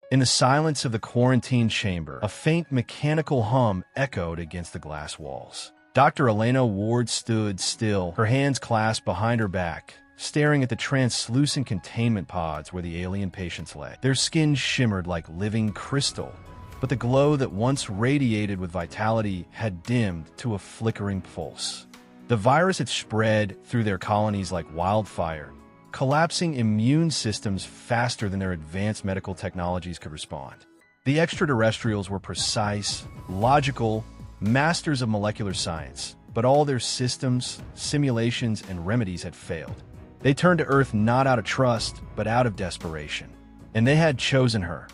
In the silence of the quarantine chamber, a faint mechanical hum echoed against the glass walls. Dr. Elena Ward stood still, her hands clasped behind her back, staring at the translucent containment pods where the alien patients lay. Their skin shimmered like living crystal, but the glow that once radiated with vitality had dimmed to a flickering pulse. The virus had spread through their colonies like wildfire, collapsing immune systems faster than their advanced medical technologies could respond. The extraterrestrials were precise, logical, masters of molecular science, but all their systems, simulations, and remedies had failed. They turned to Earth not out of trust, but out of desperation. And they had chosen her,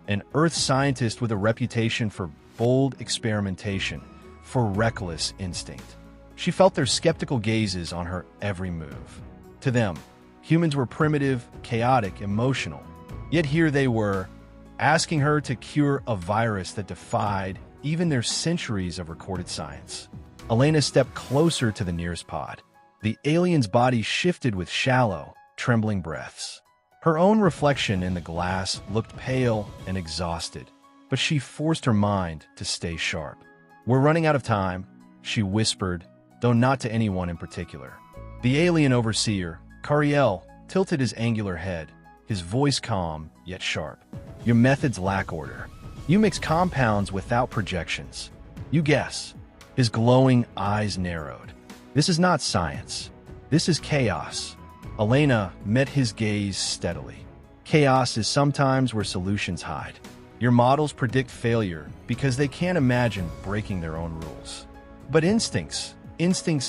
an Earth scientist with a reputation for bold experimentation, for reckless instinct. She felt their skeptical gazes on her every move. To them, humans were primitive, chaotic, emotional. Yet here they were, asking her to cure a virus that defied even their centuries of recorded science. Elena stepped closer to the nearest pod. The alien's body shifted with shallow, trembling breaths. Her own reflection in the glass looked pale and exhausted, but she forced her mind to stay sharp. "We're running out of time," she whispered, though not to anyone in particular. The alien overseer, Cariel, tilted his angular head, his voice calm yet sharp. "Your methods lack order. You mix compounds without projections. You guess." His glowing eyes narrowed. "This is not science. This is chaos." Elena met his gaze steadily. Chaos is sometimes where solutions hide. Your models predict failure because they can't imagine breaking their own rules. But instincts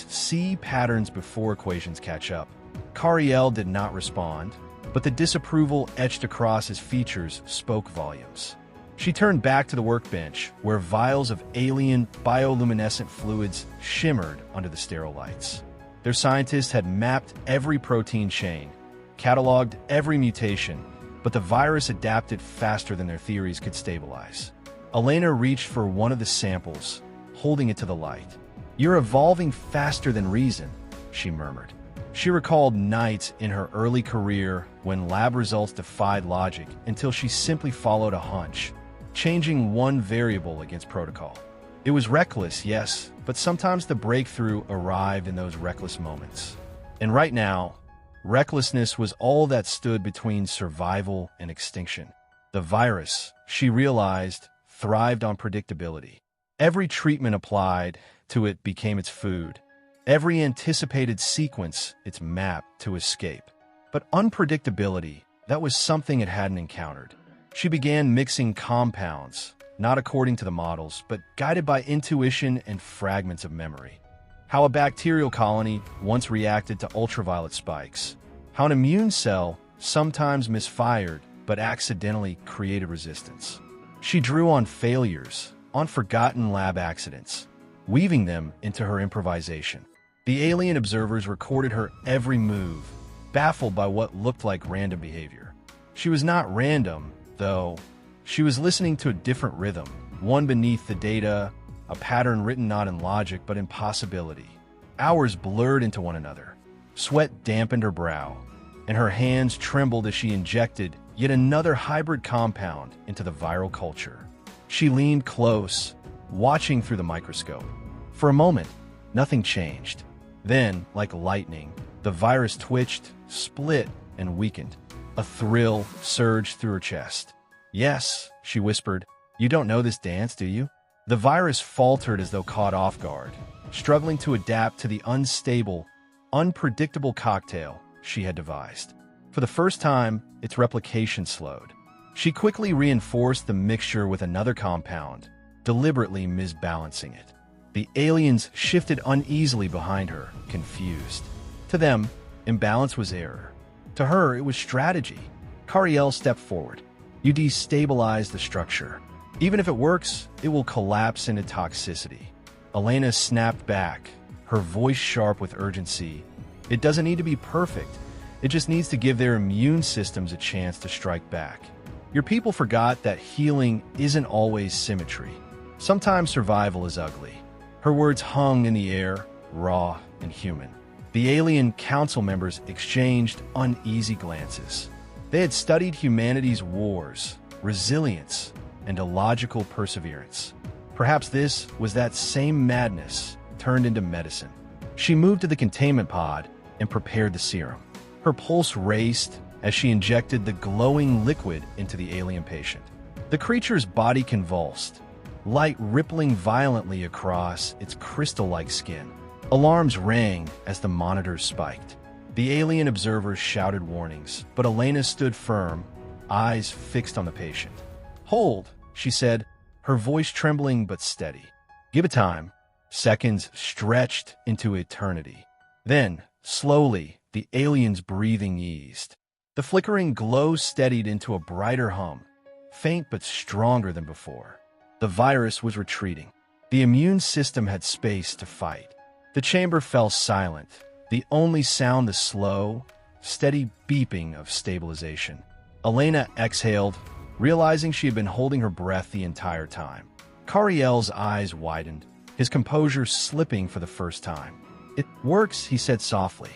see patterns before equations catch up. Cariel did not respond, but the disapproval etched across his features spoke volumes. She turned back to the workbench, where vials of alien bioluminescent fluids shimmered under the sterile lights. Their scientists had mapped every protein chain, cataloged every mutation, but the virus adapted faster than their theories could stabilize. Elena reached for one of the samples, holding it to the light. "You're evolving faster than reason," she murmured. She recalled nights in her early career when lab results defied logic until she simply followed a hunch, changing one variable against protocol. It was reckless, yes, but sometimes the breakthrough arrived in those reckless moments. And right now, recklessness was all that stood between survival and extinction. The virus, she realized, thrived on predictability. Every treatment applied to it became its food. Every anticipated sequence its map to escape. But unpredictability, that was something it hadn't encountered. She began mixing compounds, not according to the models, but guided by intuition and fragments of memory. How a bacterial colony once reacted to ultraviolet spikes. How an immune cell sometimes misfired, but accidentally created resistance. She drew on failures, on forgotten lab accidents, weaving them into her improvisation. The alien observers recorded her every move, baffled by what looked like random behavior. She was not random, though. She was listening to a different rhythm, one beneath the data, a pattern written not in logic but in possibility. Hours blurred into one another. Sweat dampened her brow, and her hands trembled as she injected yet another hybrid compound into the viral culture. She leaned close, watching through the microscope. For a moment, nothing changed. Then, like lightning, the virus twitched, split, and weakened. A thrill surged through her chest. "Yes," she whispered. "You don't know this dance, do you?" The virus faltered as though caught off guard, struggling to adapt to the unstable, unpredictable cocktail she had devised. For the first time, its replication slowed. She quickly reinforced the mixture with another compound, deliberately misbalancing it. The aliens shifted uneasily behind her, confused. To them, imbalance was error. To her, it was strategy. Cariel stepped forward. "You destabilize the structure. Even if it works, it will collapse into toxicity." Elena snapped back, her voice sharp with urgency. "It doesn't need to be perfect. It just needs to give their immune systems a chance to strike back. Your people forgot that healing isn't always symmetry. Sometimes survival is ugly." Her words hung in the air, raw and human. The alien council members exchanged uneasy glances. They had studied humanity's wars, resilience, and illogical perseverance. Perhaps this was that same madness turned into medicine. She moved to the containment pod and prepared the serum. Her pulse raced as she injected the glowing liquid into the alien patient. The creature's body convulsed, light rippling violently across its crystal-like skin. Alarms rang as the monitors spiked. The alien observers shouted warnings, but Elena stood firm, eyes fixed on the patient. "Hold," she said, her voice trembling but steady. "Give it time." Seconds stretched into eternity. Then, slowly, the alien's breathing eased. The flickering glow steadied into a brighter hum, faint but stronger than before. The virus was retreating. The immune system had space to fight. The chamber fell silent, the only sound the slow, steady beeping of stabilization. Elena exhaled, realizing she had been holding her breath the entire time. Cariel's eyes widened, his composure slipping for the first time. "It works," he said softly.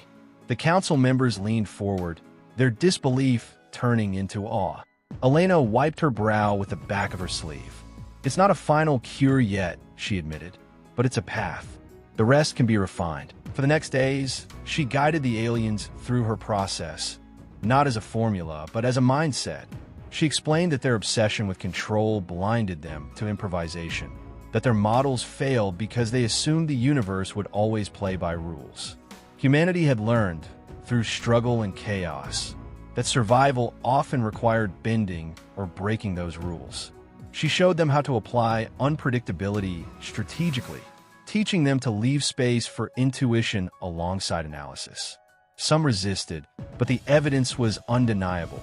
The council members leaned forward, their disbelief turning into awe. Elena wiped her brow with the back of her sleeve. "It's not a final cure yet," she admitted, "but it's a path. The rest can be refined." For the next days, she guided the aliens through her process, not as a formula, but as a mindset. She explained that their obsession with control blinded them to improvisation, that their models failed because they assumed the universe would always play by rules. Humanity had learned, through struggle and chaos, that survival often required bending or breaking those rules. She showed them how to apply unpredictability strategically, teaching them to leave space for intuition alongside analysis. Some resisted, but the evidence was undeniable.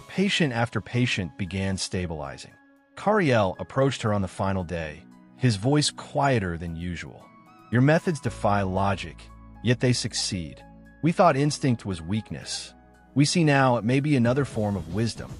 Patient after patient began stabilizing. Cariel approached her on the final day, his voice quieter than usual. "Your methods defy logic, yet they succeed. We thought instinct was weakness. We see now it may be another form of wisdom."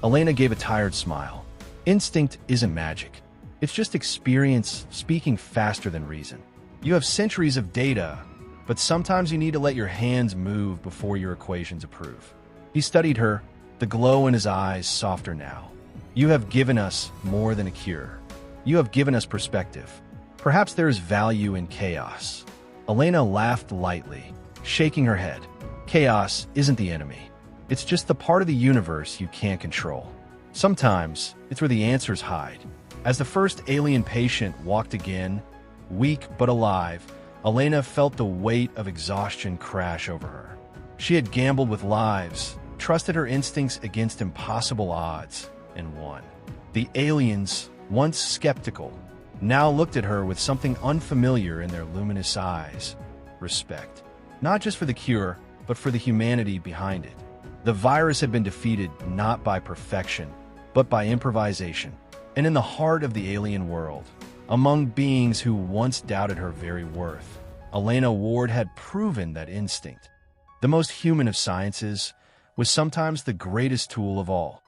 Elena gave a tired smile. "Instinct isn't magic. It's just experience speaking faster than reason. You have centuries of data, but sometimes you need to let your hands move before your equations approve." He studied her, the glow in his eyes softer now. "You have given us more than a cure. You have given us perspective. Perhaps there is value in chaos." Elena laughed lightly, shaking her head. "Chaos isn't the enemy. It's just the part of the universe you can't control. Sometimes it's where the answers hide." As the first alien patient walked again, weak but alive, Elena felt the weight of exhaustion crash over her. She had gambled with lives, trusted her instincts against impossible odds, and won. The aliens, once skeptical, now looked at her with something unfamiliar in their luminous eyes: respect. Not just for the cure, but for the humanity behind it. The virus had been defeated not by perfection, but by improvisation. And in the heart of the alien world, among beings who once doubted her very worth, Elena Ward had proven that instinct, the most human of sciences, was sometimes the greatest tool of all.